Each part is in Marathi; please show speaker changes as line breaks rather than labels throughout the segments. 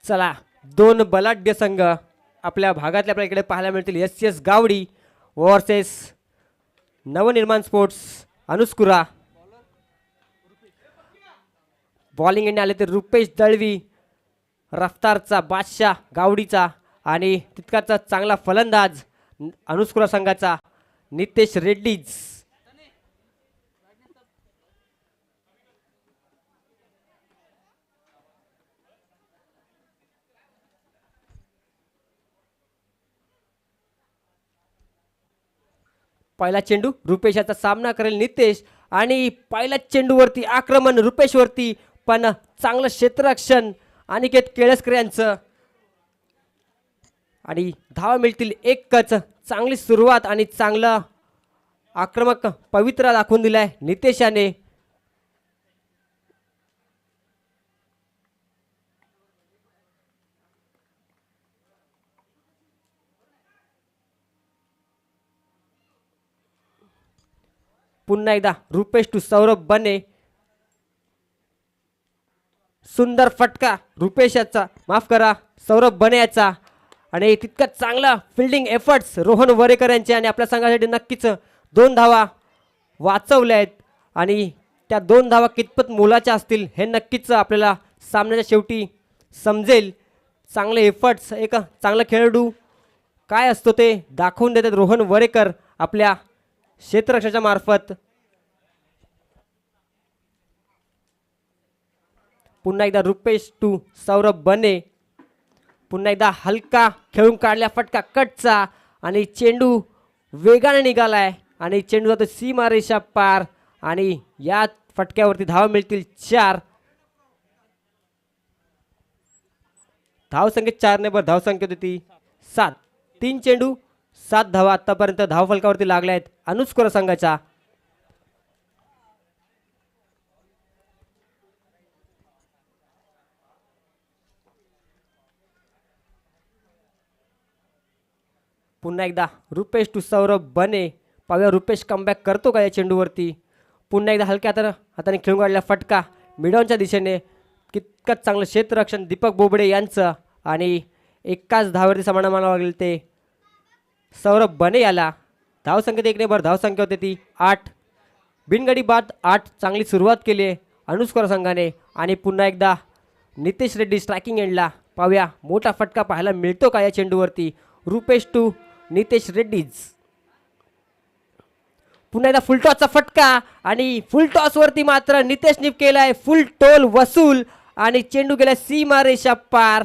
चला दोन बलाढ्य संघ आपल्या भागातल्या आपल्या इकडे पाहायला मिळतील. S Gawadi versus Navnirman sports Anuskura. Bowling end आले तर रुपेश दळवी रफ्तारचा बादशाह गावडीचा आणि तितकाचा चांगला फलंदाज अनुस्कुरा संघाचा नितेश रेड्डीज. पहिला चेंडू रुपेशाचा सामना करेल नितेश आणि पहिल्या चेंडूवरती आक्रमण रुपेशवरती पण चांगलं क्षेत्ररक्षण अनिकेत केळसकर यांचं आणि धावा मिळतील एकच. चांगली सुरुवात आणि चांगलं आक्रमक पवित्रा दाखवून दिलाय नितेशाने. पुन्हा एकदा रुपेश टू सौरभ बने. सुंदर फटका रुपेशाचा, माफ करा सौरभ बने याचा आणि तितकंच चांगला फिल्डिंग एफर्ट्स रोहन वरेकर यांचे आणि आपल्या संघासाठी नक्कीच 2 धावा वाचवल्या आहेत आणि त्या 2 धावा कितपत मोलाच्या असतील हे नक्कीच आपल्याला सामन्याच्या शेवटी समजेल. चांगले एफर्ट्स, एक चांगला खेळाडू काय असतो ते दाखवून देतात रोहन वरेकर आपल्या क्षेत्ररक्षणाच्या मार्फत. पुन्हा एकदा रुपेश टू सौरभ बने. पुन्हा एकदा हलका खेळून काढल्या फटका कटचा आणि चेंडू वेगाने निघालाय आणि चेंडू जातो सीमारेषा पार आणि या फटक्यावरती धावा मिळतील 4. धावसंख्या 4 ने धावसंख्या होती ती 7. 3 चेंडू 7 धावा आतापर्यंत धावफलकावरती लागल्या आहेत अनुस्कुरा संघाच्या. पुन्हा एकदा रुपेश टू सौरभ बने. पाहूया रुपेश कमबॅक करतो का या चेंडूवरती. पुन्हा एकदा हलक्या हाताने खेळून काढलेला फटका मिडॉनच्या दिशेने. कितकंच चांगलं क्षेत्ररक्षण दीपक बोबडे यांचं आणि एकाच धाववरती सामना मानावं लागेल ते सौरभ बने याला. धावसंख्येत 1 ने धावसंख्या होती ती 8. बिनगडी बाद 8. चांगली सुरुवात केली आहे अनुस्कुरा संघाने आणि पुन्हा एकदा नितेश रेड्डी स्ट्रायकिंग एंडला. पाहूया मोठा फटका पाहायला मिळतो का या चेंडूवरती. रुपेश टू नितेश रेड्डीज. पुन्हा एकदा फुलटॉसचा फटका आणि फुलटॉसवरती मात्र नितेशने केलाय फुल टोल वसूल आणि चेंडू गेला सीमारेषा पार.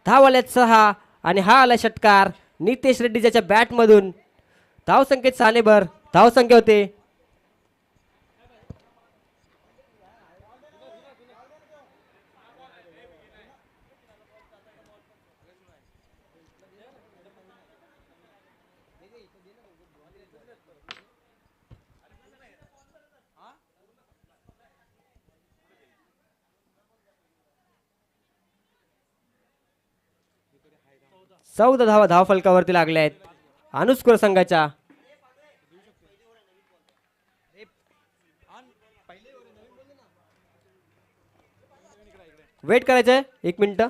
धाव आल्यात 6 आणि हा आला षटकार नितेश रेड्डी ज्याच्या बॅटमधून. धावसंख्येत 6 ने धावसंख्या होते. चौदा धावा धावफलकावरती लागल्या आहेत अनुस्कुरा संघाच्या. वेट करायचंय 1 मिनिट.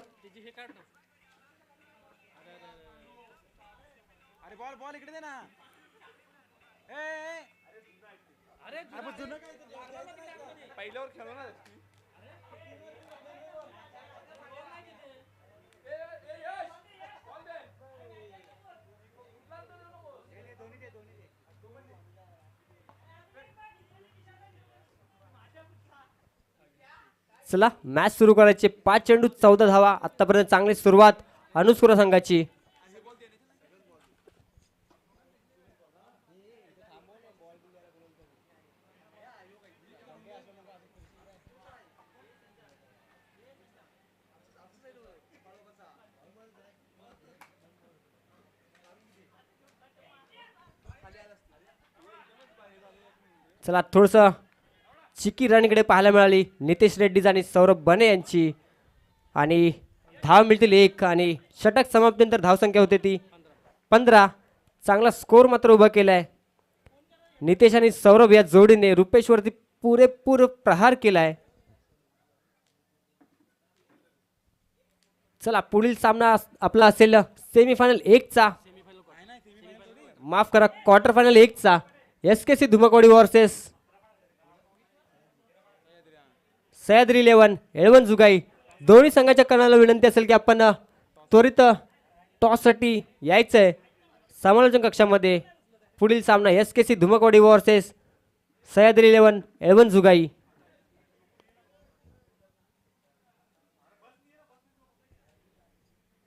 चला मॅच सुरू करायचे. 5 चेंडू 14 धावा आतापर्यंत चांगली सुरुवात अनुस्कुरा संघाची. चला थोडस चिकी रनकडे पाहायला मिळाली नितेश रेड्डीज आणि सौरभ बने यांची आणि धाव मिळतील 1 आणि षटक समाप्तीनंतर धावसंख्या होते ती 15. चांगला स्कोर मात्र उभा केलाय नितेश आणि सौरभ या जोडीने. रुपेशवरती पुरेपूर प्रहार केलाय. चला पुढील सामना आपला असेल सेमीफायनल 1चा, माफ करा क्वार्टर फायनल 1चा, SKC धुमाकवडी वर्सेस सह्याद्री 11 येळवण जुगाई. दोन्ही संघाच्या कर्णाला विनंती असेल की आपण त्वरित टॉससाठी यायचंय समालोचन कक्षामध्ये. पुढील सामना SKC धुमाकवडी वर्सेस सह्याद्री 11 येळवण जुगाई.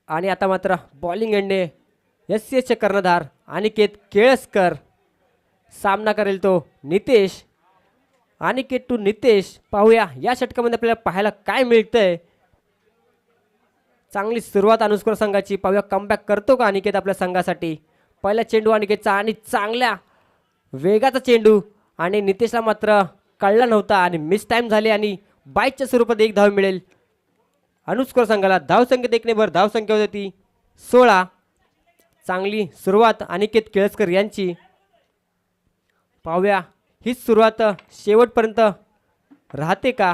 आणि आता मात्र बॉलिंग एंडने SCSचे कर्णधार अनिकेत केळसकर. सामना करेल तो नितेश. अनिकेत टू नितेश. पाहूया या षटकामध्ये आपल्याला पाहायला काय मिळतंय. चांगली सुरुवात अनुस्कर संघाची. पाहूया कमबॅक करतो का अनिकेत आपल्या संघासाठी. पहिला चेंडू अनिकेतचा आणि चांगल्या वेगाचा चेंडू आणि नितेशला मात्र कळला नव्हता आणि मिस टाइम झाले आणि बाईकच्या स्वरूपात एक धाव मिळेल अनुस्कर संघाला. धावसंख्येत 1 ने भर धावसंख्या होती 16. चांगली सुरुवात अनिकेत केळसकर यांची. पाहूया हीच सुरुवात शेवटपर्यंत राहते का.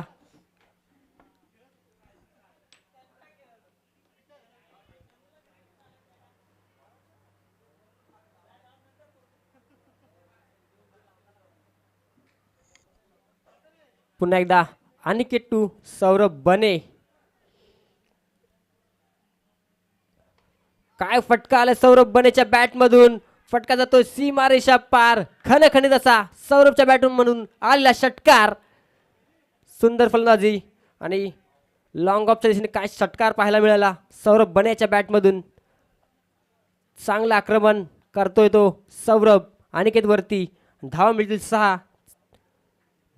पुन्हा एकदा अनिकेत टू सौरभ बने. काय फटका आला सौरभ बनेच्या बॅट मधून. फटका जातो सीमारेषा पार. खणखणीत असा सौरभच्या बॅटून म्हणून आलेला षटकार. सुंदर फलंदाजी आणि लॉंग ऑफच्या दिशेने काय षटकार पाहायला मिळाला सौरभ बनेच्या बॅटमधून. चांगलं आक्रमण करतोय तो सौरभ अनिकेत वरती. धाव मिळतील 6.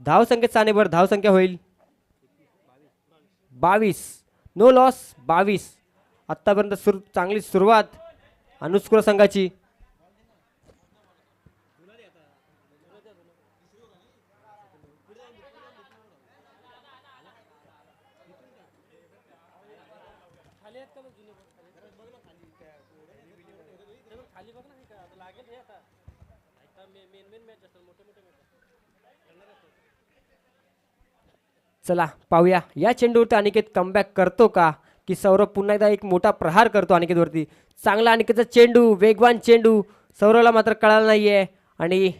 धावसंख्येत सानेभर धावसंख्या होईल 22. No loss 22. आत्तापर्यंत चांगली सुरुवात अनुस्कुर संघाची. चला पाहूया या चेंडूवरती अनिकेत कमबॅक करतो का की सौरभ पुन्हा एकदा एक मोठा प्रहार करतो अनिकेतवरती. चांगला अनिकेतचा चेंडू, वेगवान चेंडू. सौरभला मात्र कळाला नाहीये आणि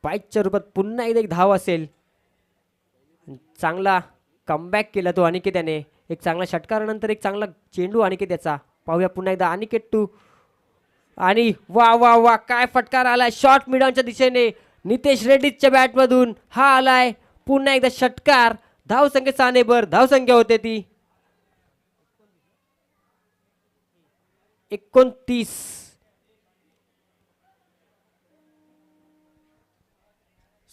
पाईकच्या रूपात पुन्हा एकदा एक धाव असेल. चांगला कमबॅक केला तो अनिकेत याने. एक चांगला षटकारानंतर एक चांगला चेंडू अनिकेत याचा. पाहूया पुन्हा एकदा अनिकेत टू आणि वा वा वा काय फटकार आलाय शॉर्ट मिडॉनच्या दिशेने नितेश रेड्डीच्या बॅटमधून. हा आलाय पुन्हा एकदा षटकार. धावसंख्या सानेभर धावसंख्या होते ती 29.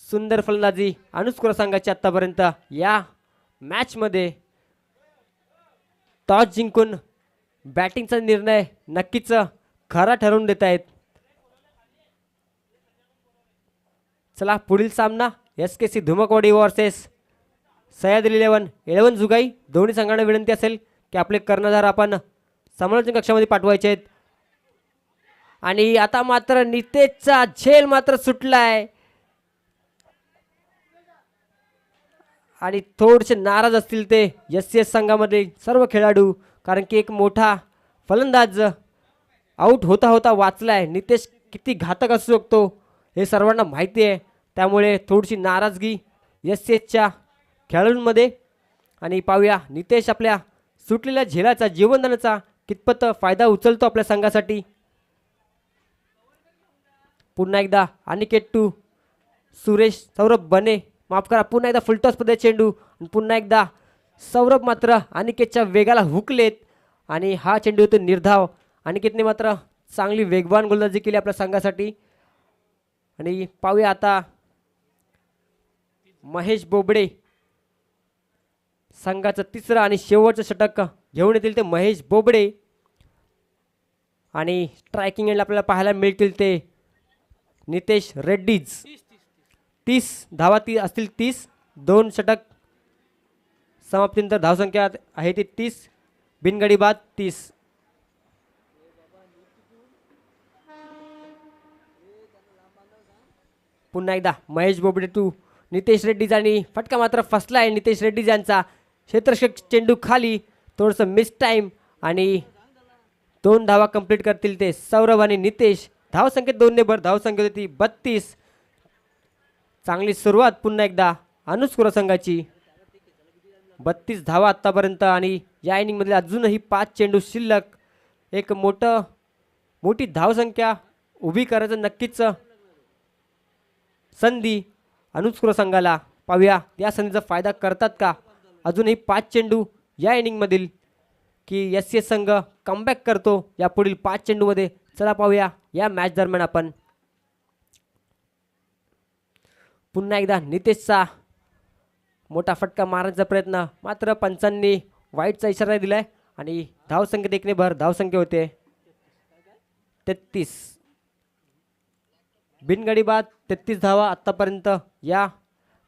सुंदर फलंदाजी अनुस्कुर संघाची आतापर्यंत या मॅच मध्ये. टॉस जिंकून बॅटिंगचा निर्णय नक्कीच खरा ठरवून देत आहेत. चला पुढील सामना SKC धुमाकवडी वर्सेस सह्याद्री 11 येळवण जुगाई. दोन्ही संघांना विनंती असेल की आपले कर्णधार आपण समालोचन कक्षामध्ये पाठवायचे आहेत. आणि आता मात्र नितेशचा झेल मात्र सुटलाय आणि थोडेसे नाराज असतील ते SCS संघामध्ये सर्व खेळाडू, कारण की एक मोठा फलंदाज आउट होता होता वाचलाय. नितेश किती घातक असू शकतो हे सर्वांना माहिती आहे. त्यामुळे थोडीशी नाराजगी SCSच्या खेळाडूंमध्ये. आणि पाहूया नितेश आपल्या सुटलेल्या झेलाचा जीवनदानाचा कितपत फायदा उचलतो आपल्या संघासाठी. पुन्हा एकदा अनिकेत टू सुरेश सौरभ बने. माफ करा पुन्हा एकदा फुलटॉस पद्धत चेंडू. पुन्हा एकदा सौरभ मात्र अनिकेतच्या वेगाला हुकलेत आणि हा चेंडू होतो निर्धाव. अनिकेतने मात्र चांगली वेगवान गोलंदाजी केली आपल्या संघासाठी. आणि पाहूया आता महेश बोबडे संघाचं तिसरं आणि शेवटचं षटक घेऊन येतील ते महेश बोबडे. आणि स्ट्रायकिंग एंडला आपल्याला पाहायला मिळतील ते नितेश रेड्डीज. 30 धावा असतील 30. 2 षटक समाप्तीनंतर धावसंख्या आहे ती 30. बिनगडी बाद 30. पुन्हा एकदा महेश बोबडे टू नितेश रेड्डी आणि फटका मात्र फसला आहे नितेश रेड्डी यांचा. क्षेत्ररक्षक चेंडू खाली, थोडंसं मिस टाईम आणि 2 धावा कंप्लीट करतील ते सौरभ आणि नितेश. धावसंख्येत 2 ने भर, धावसंख्या होती 32. चांगली सुरुवात पुन्हा एकदा अनुस्कुर संघाची. 32 धावा आत्तापर्यंत आणि या इनिंगमध्ये अजूनही 5 चेंडू शिल्लक. एक मोठी धावसंख्या उभी करायचं नक्कीच संधी अनुस्कुर संघाला. पाहूया या संधीचा फायदा करतात का. अजूनही 5 चेंडू या इनिंगमधील की एस सी एस संघ कमबॅक करतो या पुढील 5 चेंडूमध्ये. चला पाहूया या मॅच दरम्यान आपण. पुन्हा एकदा नितेशचा मोठा फटका मारण्याचा प्रयत्न, मात्र पंचांनी वाईटचा इशारा दिलाय आणि धावसंख्येत 1 ने भर, धावसंख्या होते 33. बिनगडी बाद 33 धावा आत्तापर्यंत या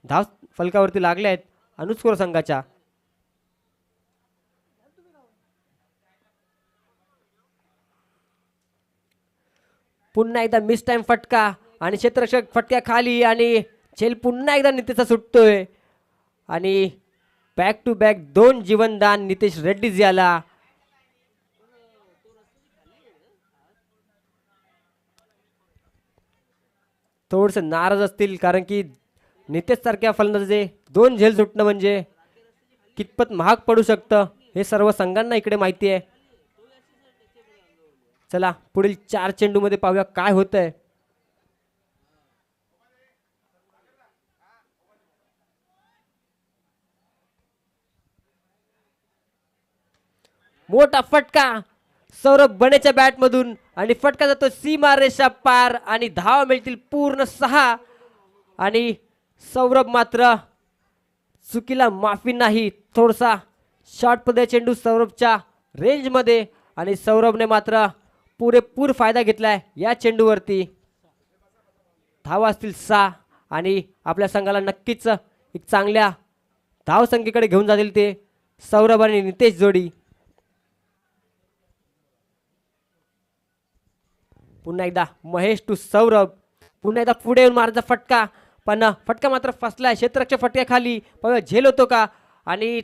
धाव फलकावरती लागल्या आहेत अनुस्कोर संघाच्या. पुन्हा एकदा मिस टाइम फटका आणि क्षेत्ररक्षक फटक्या खाली आणि झेल पुन्हा एकदा नितेशचा सुटतोय आणि बॅक टू बॅक 2 जीवनदान नितेश रेड्डी याला. थोडंसं नाराज असतील कारण की नितेश सारख्या फलंदाजे 2 झेल सुटणं म्हणजे कितपत महाग पडू शकतं हे सर्व संघांना इकडे माहिती आहे. चला पुढील 4 चेंडूमध्ये पाहूया काय होतंय. मोठा फटका सौरभ बनेच्या बॅटमधून आणि फटका जातो सीमा रेषा पार आणि धावा मिळतील पूर्ण 6. आणि सौरभ मात्र चुकीला माफी नाही. थोडासा शॉर्ट पद्धत चेंडू सौरभच्या रेंजमध्ये आणि सौरभने मात्र पुरेपूर फायदा घेतलाय या चेंडूवरती. धावा असतील 6 आणि आपल्या संघाला नक्कीच एक चांगल्या धावसंख्येकडे घेऊन जातील ते सौरभ आणि नितेश जोडी. पुन्हा एकदा महेश टू सौरभ, पुन्हा एकदा पुढे येऊन मारायचा फटका, पण फटका मात्र फसलाय. क्षेत्ररक्षक फटक्या खाली, झेल होतो का आणि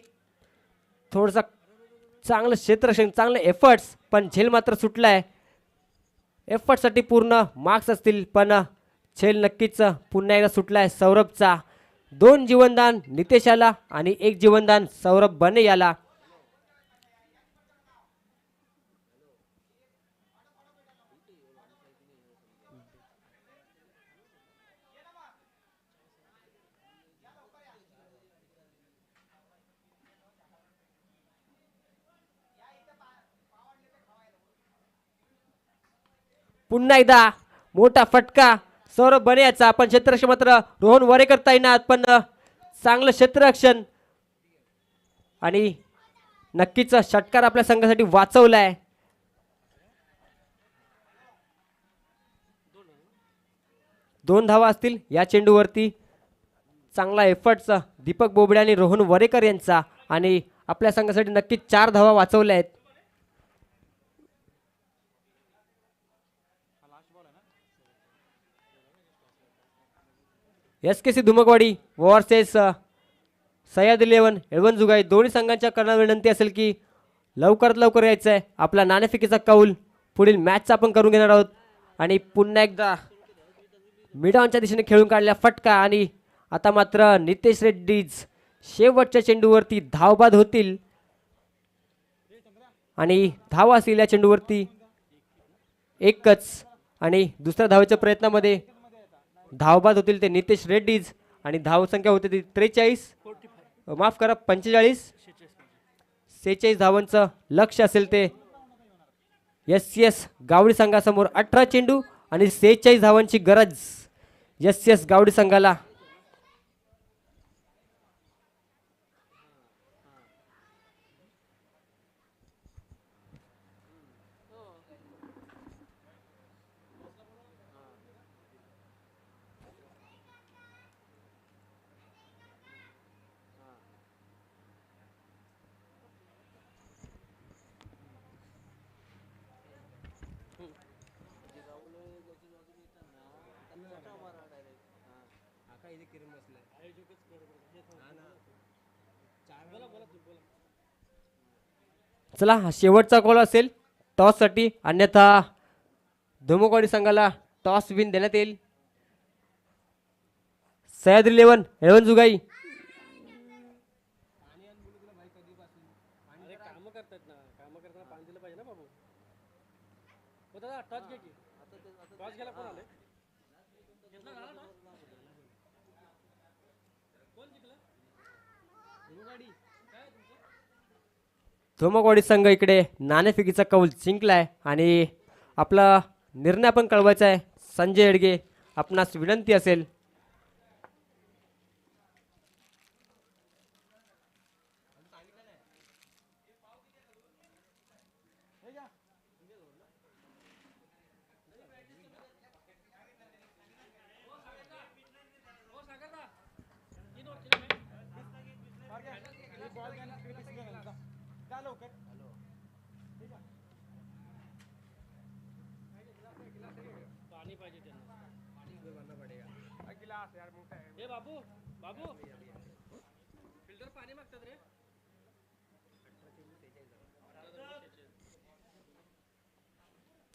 थोडंसं चांगलं क्षेत्ररक्षण, चांगलं एफर्ट्स, पण झेल मात्र सुटलाय. एफर्टसाठी पूर्ण मार्क्स असतील पण झेल नक्कीच पुन्हा एकदा सुटलाय सौरभचा. 2 जीवनदान नितेश याला आणि 1 जीवनदान सौरभ बने याला. पुन्हा एकदा मोठा फटका सौरभ बने याचा, पण क्षेत्ररक्षण मात्र रोहन वरे करता येणार, पण चांगलं क्षेत्ररक्षण आणि नक्कीच षटकार आपल्या संघासाठी वाचवलाय. दोन धावा असतील या चेंडूवरती. चांगला एफर्ट्स दीपक बोबडे आणि रोहन वरेकर यांचा आणि आपल्या संघासाठी नक्कीच 4 धावा वाचवल्या आहेत. SKC Dhumakwadi versus Sahyadri 11 Yelwan Jugai. दोन्ही संघांच्या करणार विनंती असेल की लवकरात लवकर यायचं आहे. आपला नाणेफेकीचा कौल पुढील मॅचचा आपण करून घेणार आहोत. आणि पुन्हा एकदा मिडॉनच्या दिशेने खेळून काढल्या फटका आणि आता मात्र नितेश रेड्डीज शेवटच्या चेंडूवरती धावबाद होतील आणि धावा असतील या चेंडूवरती एकच. आणि दुसऱ्या धावेच्या प्रयत्नामध्ये धावबाद होतील ते नितेश रेड्डीज आणि धावसंख्या होते ती 43, माफ करा 45. 46 धावांचं लक्ष असेल ते SCS गावडी संघासमोर. 18 चेंडू आणि 46 धावांची गरज SCS गावडी संघाला. चला हा शेवटचा कॉल असेल टॉससाठी, अन्यथा धुमकवाडी संघाला टॉस विन देण्यात येईल. सह्याद्री 11 जुगाई. धुमकवाडी संघ इकडे नाणेफेकीचा कौल जिंकलाय आणि आपला निर्णय पण कळवायचा आहे. संजय हेडगे, आपणास विनंती असेल.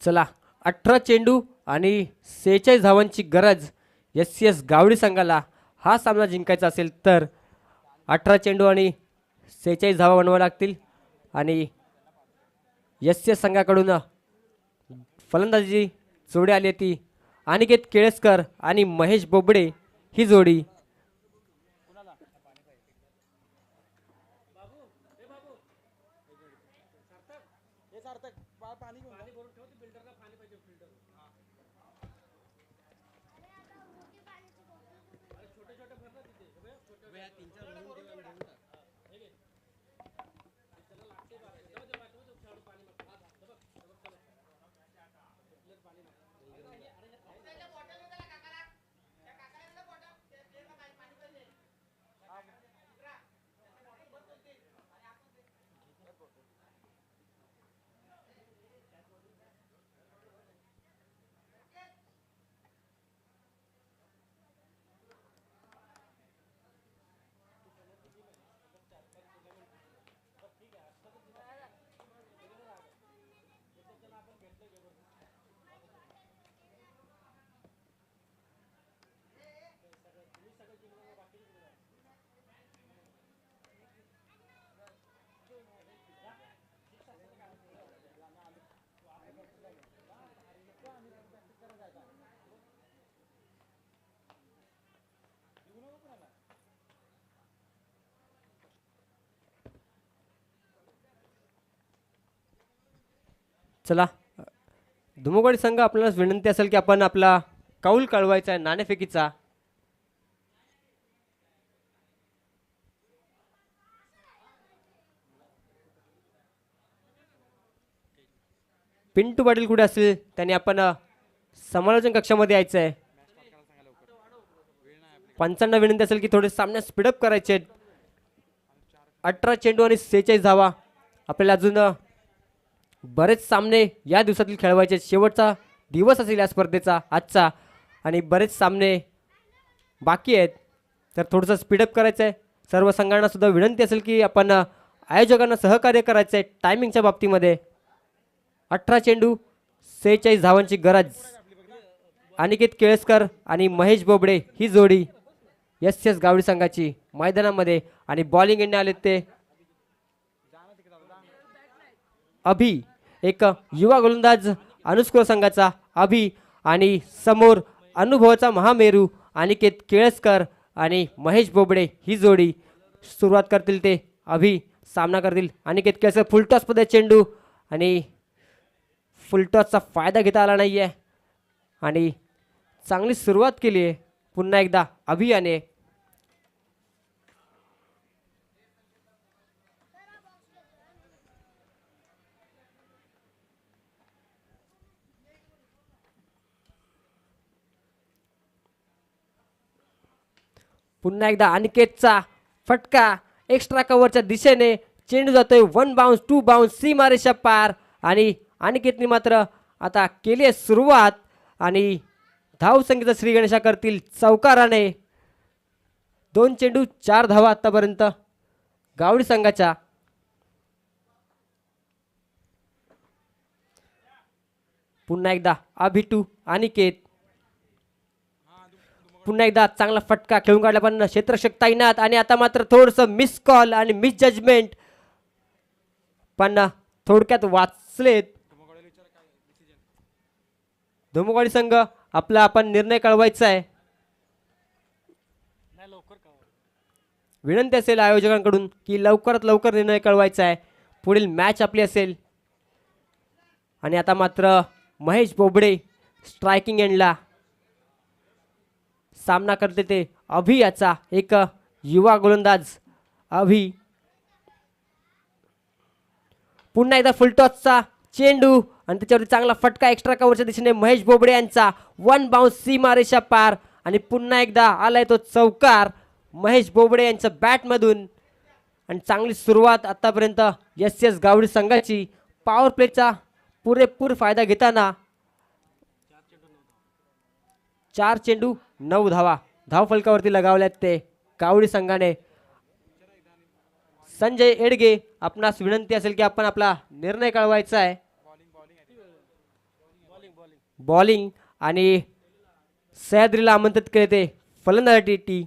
चला 18 चेंडू आणि 46 धावांची गरज एस गावडी संघाला हा सामना जिंकायचा असेल तर 18 चेंडू आणि 46 धावा बनवाव्या लागतील. आणि एस संघाकडून फलंदाजी जोडी आली ती अनिकेत केळसकर आणि महेश बोबडे ही जोडी. चला धुमकवाडी संघ, आपल्याला विनंती असेल की आपण आपला कौल कळवायचा आहे नाणेफेकीचा. पिंटू पाटील कुठे असेल त्यांनी आपण समालोचन कक्षामध्ये यायचं आहे. पंचांना विनंती असेल की थोडे सामने स्पीडअप करायचे. 18 चेंडू आणि 46 धावा. आपल्याला अजून बरेच सामने या दिवसातील खेळवायचे. शेवटचा दिवस असेल या स्पर्धेचा आजचा आणि बरेच सामने बाकी आहेत, तर थोडंसं स्पीडअप करायचं आहे. सर्व संघांना सुद्धा विनंती असेल की आपण आयोजकांना सहकार्य करायचं आहे टायमिंगच्या बाबतीमध्ये. 18 चेंडू 46 धावांची गरज. अनिकेत केळसकर आणि महेश बोबडे ही जोडी एस गावडी संघाची मैदानामध्ये. आणि बॉलिंग एंडने आले ते अभि, एक युवा गोलंदाज अनुस्कोर संघाचा अभि, आणि समोर अनुभवाचा महामेरू अनिकेत केळसकर आणि महेश बोबडे ही जोडी. सुरुवात करतील ते अभि, सामना करतील अनिकेत केळसकर. फुलटॉसमध्ये चेंडू आणि फुलटॉसचा फायदा घेता आला नाही आहे आणि चांगली सुरुवात केली आहे पुन्हा एकदा अभि याने. पुन्हा एकदा अनिकेतचा फटका एक्स्ट्रा कव्हरच्या दिशेने. चेंडू जातोय 1 बाउन्स 2 बाउन्स सीमारेषा पार. आणि अनिकेतने मात्र आता केली आहे सुरुवात आणि धावसंख्येचा श्री गणेशा करतील चौकाराने. 2 चेंडू 4 धावा आतापर्यंत गावडी संघाच्या. पुन्हा एकदा अभिटू अनिकेत. पुन्हा एकदा चांगला फटका खेळून काढला पण क्षेत्ररक्षक तैनात आणि आता मात्र थोडंसं मिस कॉल आणि मिस जजमेंट पण थोडक्यात वाचलेत धुमगवाडी संघ. आपला आपण निर्णय कळवायचा आहे. विनंती असेल आयोजकांकडून की लवकरात लवकर निर्णय कळवायचा आहे. पुढील मॅच आपली असेल. आणि आता मात्र महेश बोबडे स्ट्रायकिंग एंडला सामना करते ते अभि याचा एक युवा गोलंदाज अभि. पुन्हा एकदा फुलटॉसचा चेंडू आणि त्याच्यावरती चांगला फटका एक्स्ट्रा कव्हरच्या दिशेने महेश बोबडे यांचा. 1 बाउन्स सीमारेषा पार आणि पुन्हा एकदा आलाय तो चौकार महेश बोबडे यांच्या बॅटमधून. आणि चांगली सुरुवात आतापर्यंत एस एस गावडी संघाची. पॉवर प्लेचा पुरेपूर फायदा घेताना 4 चेंडू 9 धावा धावफलकावरती लगावल्यात ते गावडी संघाने. संजय एडगे आपणास विनंती असेल की आपण आपला निर्णय कळवायचा आहे. बॉलिंग आणि सह्याद्रीला आमंत्रित केले ते फलंदाजी.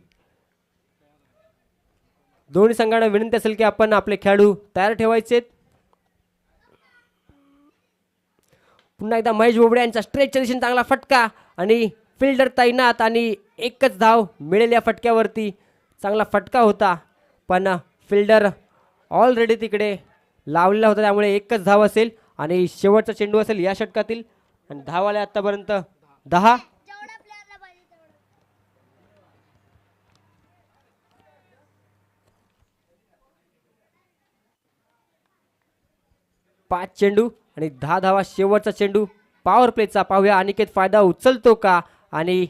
दोन्ही संघांना विनंती असेल की आपण आपले खेळाडू तयार ठेवायचे. पुन्हा एकदा महेश बोबडे यांचा स्ट्रेचच्या दिशेने चांगला फटका आणि फिल्डर तैनात आणि एकच धाव मिळेल या फटक्यावरती. चांगला फटका होता पण फिल्डर ऑलरेडी तिकडे लावलेला होता त्यामुळे एकच धाव असेल आणि शेवटचा चेंडू असेल या षटकातील. आणि धाव आले आतापर्यंत 10. 5 चेंडू आणि 10 धावा शेवटचा चेंडू पॉवर प्लेचा. पाहूया अनिकेत फायदा उचलतो का. आणि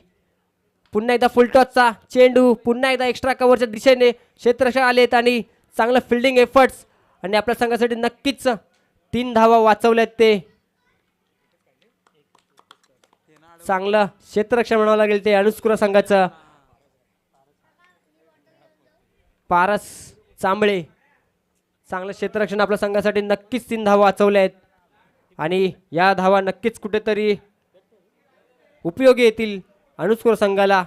पुन्हा एकदा फुलटॉसचा चेंडू. पुन्हा एकदा एक्स्ट्रा कव्हरच्या दिशेने क्षेत्ररक्षक आलेत आणि चांगलं फिल्डिंग एफर्ट्स आणि आपल्या संघासाठी नक्कीच 3 धावा वाचवल्यात ते. चांगलं क्षेत्ररक्षण म्हणावं लागेल ते अनुस्कुरा संघाचं. पारस चांबळे चांगलं क्षेत्ररक्षण आपल्या संघासाठी. नक्कीच 3 धावा वाचवल्या आहेत आणि या धावा नक्कीच कुठेतरी उपयोगी येतील अनुस्कुरा संघाला.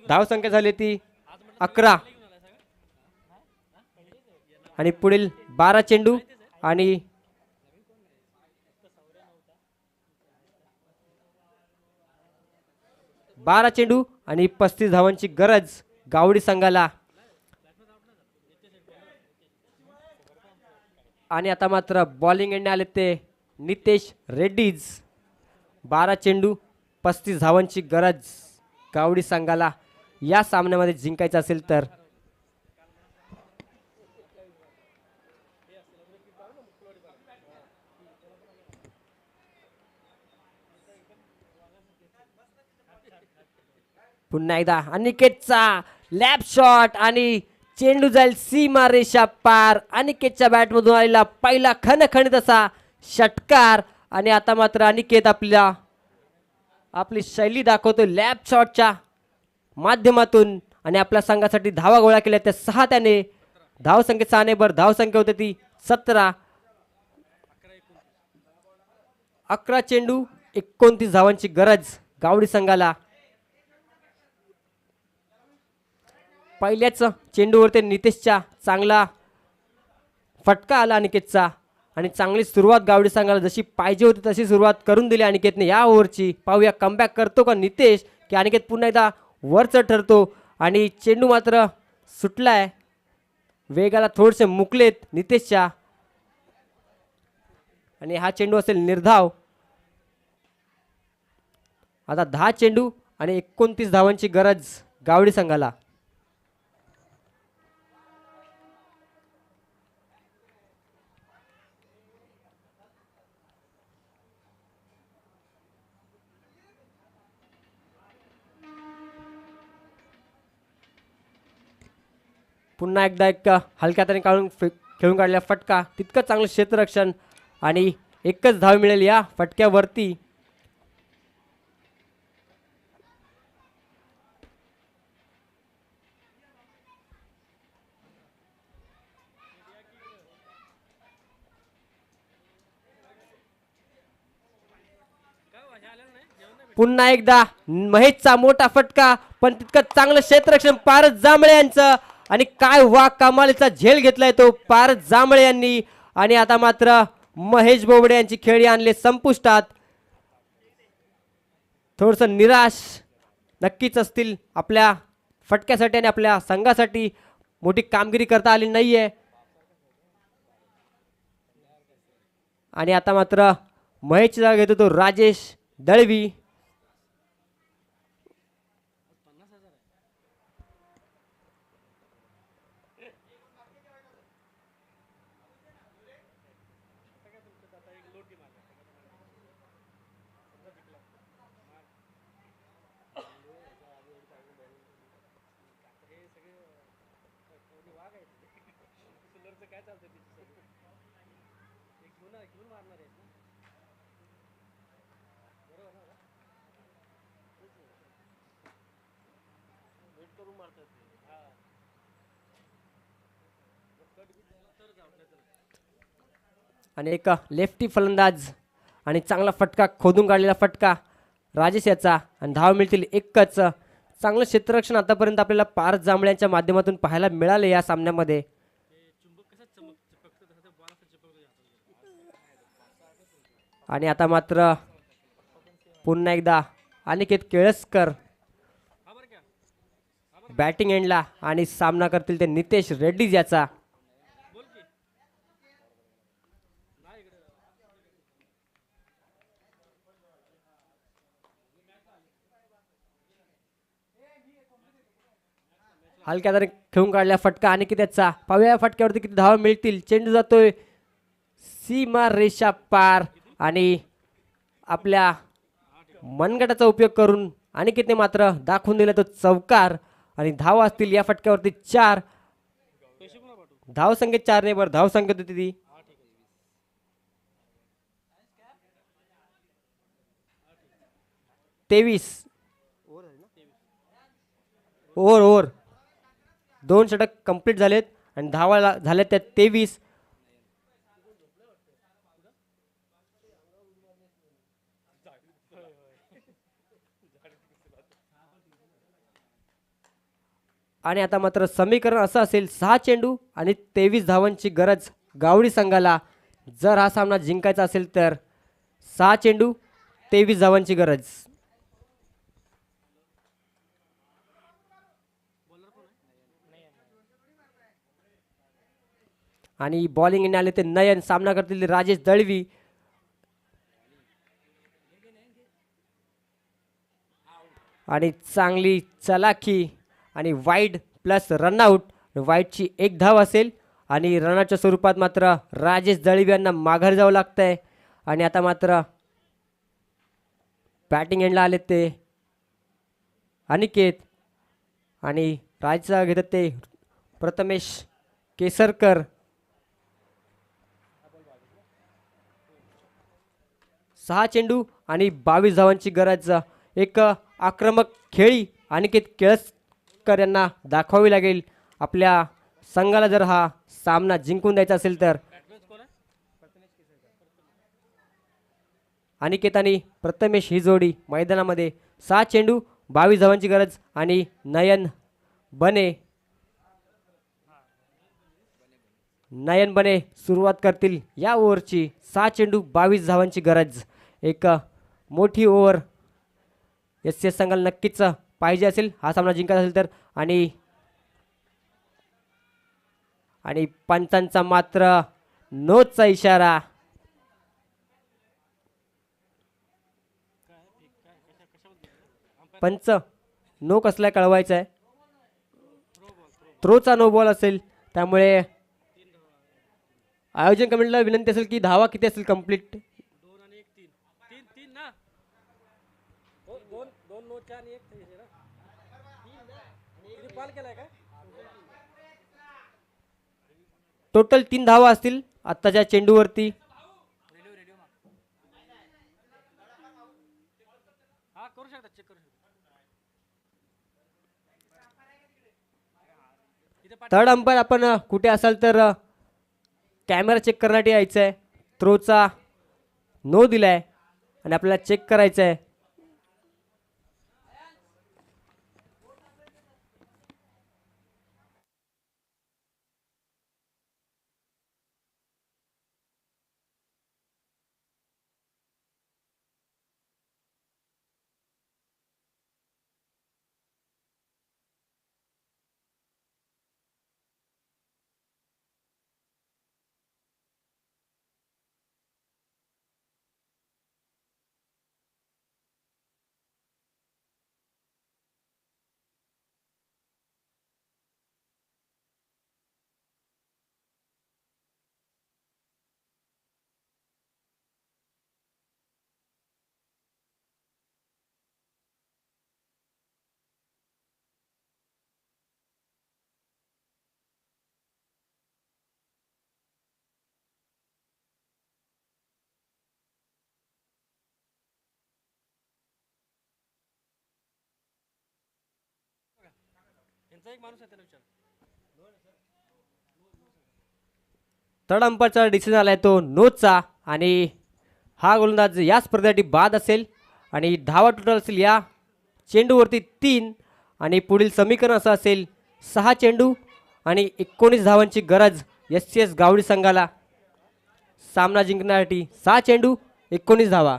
धावसंख्या झाली ती 11 आणि पुढील 12 चेंडू आणि 12 चेंडू आणि 35 धावांची गरज गावडी संघाला. आणि आता मात्र बॉलिंग एंडने आले ते नितेश रेड्डीज. 12 चेंडू 35 धावांची गरज गावडी संघाला या सामन्यामध्ये जिंकायचं असेल तर. पुन्हा एकदा अनिकेतचा लॅप शॉट आणि चेंडू जाईल सीमा रेषा पार. अनिकेतच्या बॅटमधून आलेला पहिला खणखणीत असा षटकार. आणि आता मात्र अनिकेत आपली शैली दाखवतो लॅप शॉटच्या माध्यमातून आणि आपल्या संघासाठी धावा गोळा केल्या त्या 6. त्याने धावसंख्येचा आनेभर धावसंख्या होती ती 17. 11 चेंडू 29 धावांची गरज गावडी संघाला. पहिल्याच चेंडूवरती नितेशच्या चांगला फटका आला अनिकेतचा आणि चांगली सुरुवात गावडी संघाला जशी पाहिजे होती तशी सुरुवात करून दिली अनिकेतने या ओव्हरची. पाहूया कमबॅक करतो का नितेश की अनिकेत पुन्हा एकदा वरच ठरतो. आणि चेंडू मात्र सुटलाय. वेगाला थोडेसे मुकलेत नितेशच्या आणि हा चेंडू असेल निर्धाव. आता 10 चेंडू आणि 29 धावांची गरज गावडी संघाला. पुन्हा एकदा एक हलक्या हाताने खेळून काढलेला फटका. तितकं चांगलं क्षेत्ररक्षण आणि एकच धाव मिळेल या फटक्यावरती. पुन्हा एकदा महेशचा मोठा फटका, पण तितकं चांगलं क्षेत्ररक्षण पारस जांभळे यांचं. आणि काय वा कमालीचा झेल घेतलाय तो पारस जांभळे यांनी. आणि आता मात्र महेश बोबडे यांची खेळी आणले संपुष्टात. थोडस निराश नक्कीच असतील आपल्या फटक्यासाठी आणि आपल्या संघासाठी मोठी कामगिरी करता आली नाहीये. आणि आता मात्र महेशची जागा घेतो तो राजेश दळवी. आणि एक लेफ्टी फलंदाज आणि चांगला फटका, खोदून काढलेला फटका राजेश याचा. आणि धाव मिळतील एकच. चांगलं क्षेत्ररक्षण आतापर्यंत आपल्याला पारस जांभळ्यांच्या माध्यमातून पाहायला मिळाले या सामन्यामध्ये. आणि आता मात्र पुन्हा एकदा अनिकेत केळसकर बॅटिंग एंडला आणि सामना करतील ते नितेश रेड्डी याचा. हलक्या तरी खेळून काढल्या फटका आणि किती त्याचा. पाहूया या फटक्यावरती किती धावा मिळतील. चेंडू जातोय सीमा रेषा पार आणि आपल्या मनगटाचा उपयोग करून अनिकेतने मात्र दाखवून दिला तो चौकार. आणि धावा असतील या फटक्यावरती 4. धाव संख्येत 4 ने बर धाव संख्येत होती ती 23. ओव्हर 2 षटक कंप्लीट झालेत आणि धावा झाल्यात त्या 23. आणि आता मात्र समीकरण असं असेल 6 चेंडू आणि 23 धावांची गरज गावडी संघाला. जर हा सामना जिंकायचा असेल तर 6 चेंडू 23 धावांची गरज. आणि बॉलिंग येणे आले ते नयन. सामना करतील राजेश दळवी. आणि चांगली चलाखी आणि वाईड प्लस रनआउट. वाईडची 1 धाव असेल आणि रनआउटच्या स्वरूपात मात्र राजेश दळवी यांना माघार जावं लागतंय. आणि आता मात्र बॅटिंग एंडला आले ते अनिकेत आणि राजचा घेतात ते प्रथमेश केसरकर. 6 चेंडू आणि 22 धावांची गरज. एक आक्रमक खेळी अनिकेत केळसकर यांना दाखवावी लागेल आपल्या संघाला जर हा सामना जिंकून द्यायचा असेल तर. अनिकेत आणि प्रथमेश ही जोडी मैदानामध्ये. 6 चेंडू 22 धावांची गरज. आणि नयन बने सुरुवात करतील या ओव्हरची. 6 चेंडू 22 धावांची गरज. एक मोठी ओव्हर एस एस संघाला नक्कीच पाहिजे असेल हा सामना जिंकायचा असेल तर. आणि पंचांचा मात्र नोचा इशारा. पंच नो कसला कळवायचा आहे. थ्रोचा नो बॉल असेल त्यामुळे आयोजन कमिटीला विनंती असेल की धावा किती असेल कंप्लीट. टोटल 3 धावा असतील आत्ताच्या चेंडूवरती. थर्ड अंपायर आपण कुठे असाल तर कॅमेरा चेक करण्यासाठी यायचं आहे. थ्रोचा नो दिलाय आणि आपल्याला चेक करायचं आहे. थर्ड अंपायरचा डिसिजन आलाय तो नोचा आणि हा गोलंदाज या स्पर्धेसाठी बाद असेल आणि धावा टोटल असेल या चेंडूवरती 3 आणि पुढील समीकरण असं असेल 6 चेंडू आणि 19 धावांची गरज एस गावडी संघाला सामना जिंकण्यासाठी 6 चेंडू 19 धावा.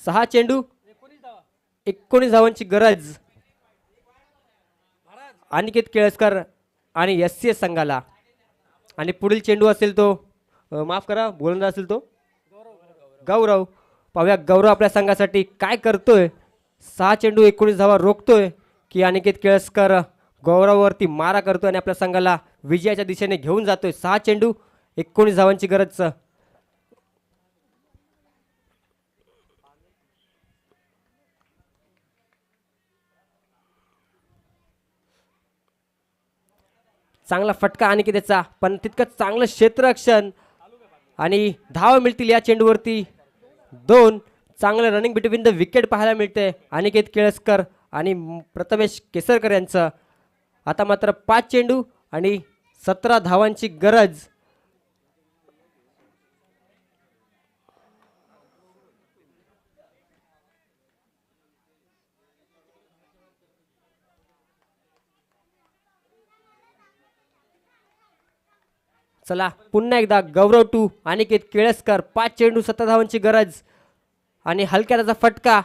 सहा चेंडू 19 धावांची गरज अनिकेत केळसकर आणि एस संघाला आणि पुढील चेंडू असेल तो माफ करा गोलंदाज असेल तो गौरव. पाहूया गौरव आपल्या संघासाठी काय करतोय. 6 चेंडू 19 धावा रोखतोय की अनिकेत केळसकर गौरववरती मारा करतोय आणि आपल्या संघाला विजयाच्या दिशेने घेऊन जातोय. 6 चेंडू 19 धावांची गरज. चांगला फटका आणि त्याचा पण तितकंच चांगलं क्षेत्ररक्षण आणि धावा मिळतील या चेंडूवरती 2. चांगलं रनिंग बिटवीन द विकेट पाहायला मिळते अनिकेत केळसकर आणि प्रथमेश केसरकर यांचं. आता मात्र 5 चेंडू आणि 17 धावांची गरज. चला पुन्हा एकदा गौरव टू अनिकेत केळसकर 5 चेंडू 17 धावांची गरज आणि हलक्या त्याचा फटका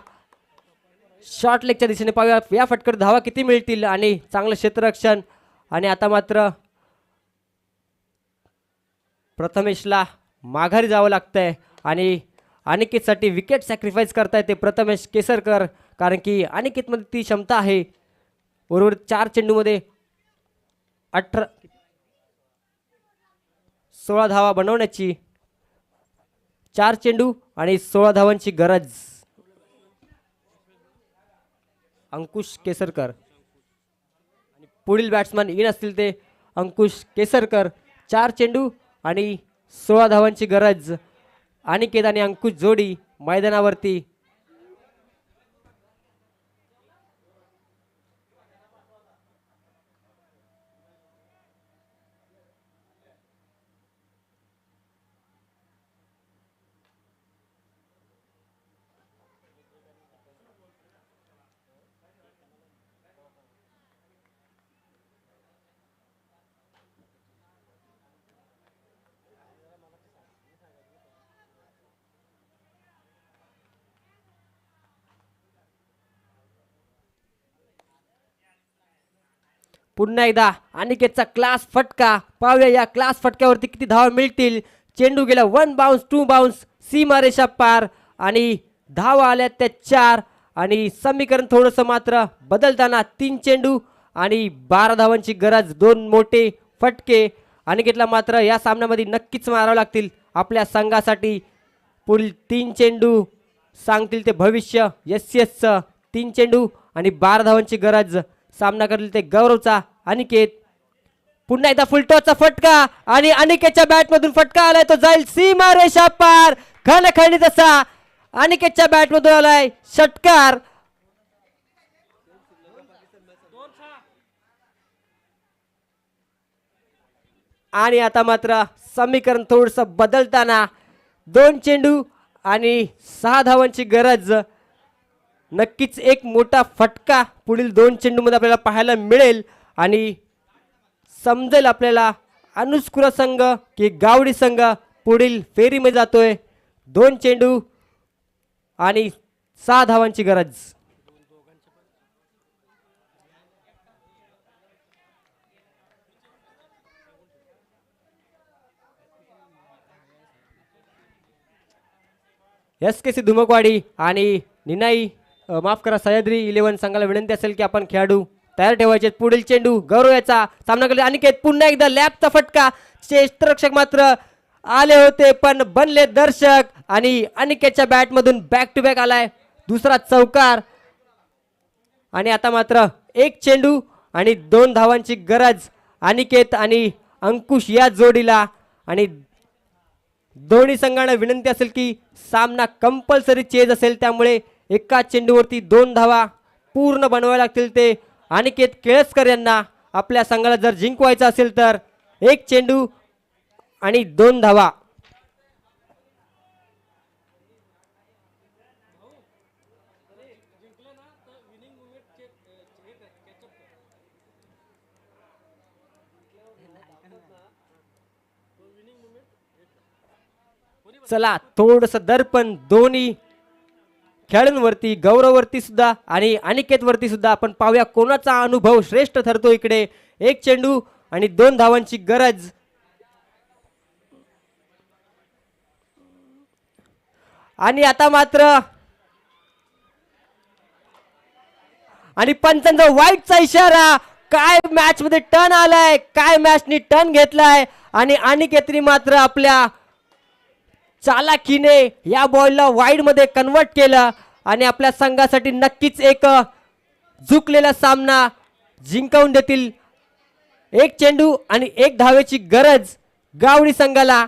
शॉर्ट लेगच्या दिशेने पाहूया या फटक्यावर धावा किती मिळतील आणि चांगलं क्षेत्ररक्षण आणि आता मात्र प्रथमेशला माघारी जावं लागतंय आणि अनिकेतसाठी विकेट सॅक्रिफाईस करता येते प्रथमेश केसरकर कारण की अनिकेतमध्ये ती क्षमता आहे. उर्वरित 4 चेंडूमध्ये 16 धावा बनवण्याची. 4 चेंडू आणि 16 धावांची गरज. अंकुश केसरकर आणि पुढील बॅट्समन इन असतील ते अंकुश केसरकर. 4 चेंडू आणि 16 धावांची गरज. अनिकेत आणि अंकुश जोडी मैदानावरती. पुन्हा एकदा अनिकेतचा क्लास फटका पाहूया या क्लास फटक्यावरती किती धावा मिळतील. चेंडू गेला 1 बाउन्स 2 बाउन्स सीमारेषा पार आणि धावा आल्या त्या 4 आणि समीकरण थोडंसं मात्र बदलताना 3 चेंडू आणि 12 धावांची गरज. 2 मोठे फटके अनिकेतला मात्र या सामन्यामध्ये नक्कीच मारावे लागतील आपल्या संघासाठी. पुढील 3 चेंडू सांगतील ते भविष्य. एस 3 चेंडू आणि 12 धावांची गरज. सामना करेल ते गौरवचा अनिकेत. पुन्हा एकदा फुलटॉसचा फटका आणि अनिकेतच्या बॅटमधून फटका आलाय तो जाईल सीमा रेषा पार. खणखणी तसा अनिकेतच्या बॅटमधून आलाय षटकार. आणि आता मात्र समीकरण थोडस बदलताना 2 चेंडू आणि 6 धावांची गरज. नक्कीच एक मोठा फटका पुढील 2 चेंडूमध्ये आपल्याला पाहायला मिळेल आणि समजेल आपल्याला अनुस्कुरा संघ की गावडी संघ पुढील फेरीमध्ये जातोय. 2 चेंडू आणि 6 धावांची गरज. SKC धुमकवाडी आणि निनाई माफ करा सह्याद्री 11 संघाला विनंती असेल की आपण खेळाडू तयार ठेवायचे. पुढील चेंडू गौरव याचा सामना केला. अनिकेत पुन्हा एकदा लॅपचा फटका. क्षेत्ररक्षक मात्र आले होते पण बनले दर्शक आणि अनिकेतच्या बॅटमधून बॅक टू बॅक आलाय दुसरा चौकार. आणि आता मात्र एक चेंडू आणि 2 धावांची गरज अनिकेत आणि अंकुश या जोडीला. आणि दोन्ही संघांना विनंती असेल की सामना कंपल्सरी चेज असेल, त्यामुळे एका चेंडूवरती 2 धावा पूर्ण बनवाव्या लागतील. ते अनिकेत केळसकर यांना आपल्या संघाला जर जिंकवायचं असेल तर एक चेंडू आणि 2 धावा. चला थोडस दर्पण दोन्ही खेळाडूंवरती, गौरववरती सुद्धा आणि अनिकेत वरती सुद्धा आपण पाहूया कोणाचा अनुभव श्रेष्ठ ठरतो. इकडे एक चेंडू आणि 2 धावांची गरज. आणि आता मात्र आणि पंचांचा वाईटचा इशारा. काय मॅच मध्ये टर्न आलाय, काय मॅचनी टर्न घेतलाय आणि अनिकेतनी मात्र आपल्या चालाकीने या बॉलला वाईड मध्ये कन्वर्ट केलं आणि आपल्या संघासाठी नक्कीच एक झुकलेला सामना जिंकवून देतील. एक चेंडू आणि 1 धावेची गरज गावडी संघाला.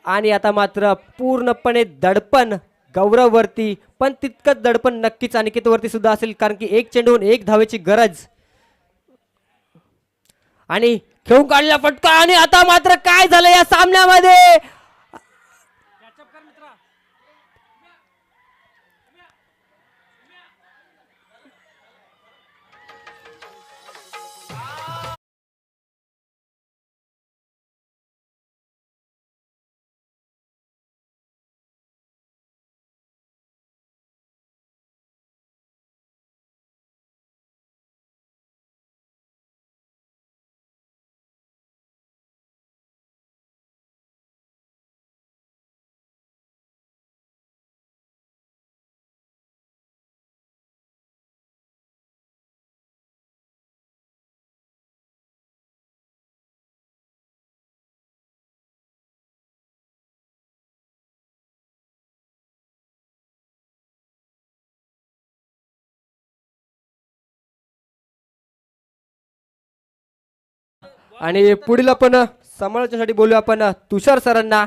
आणि आता मात्र पूर्णपणे दडपण गौरववरती, पण तितकंच दडपण नक्कीच अनिकेतवरती सुद्धा असेल, कारण की एक चेंडून 1 धावेची गरज. आणि खेळून काढला फटका. आणि आता मात्र काय झालं या सामन्यामध्ये. आणि पुढील आपण समालोचनासाठी बोलूया आपण तुषार सरांना.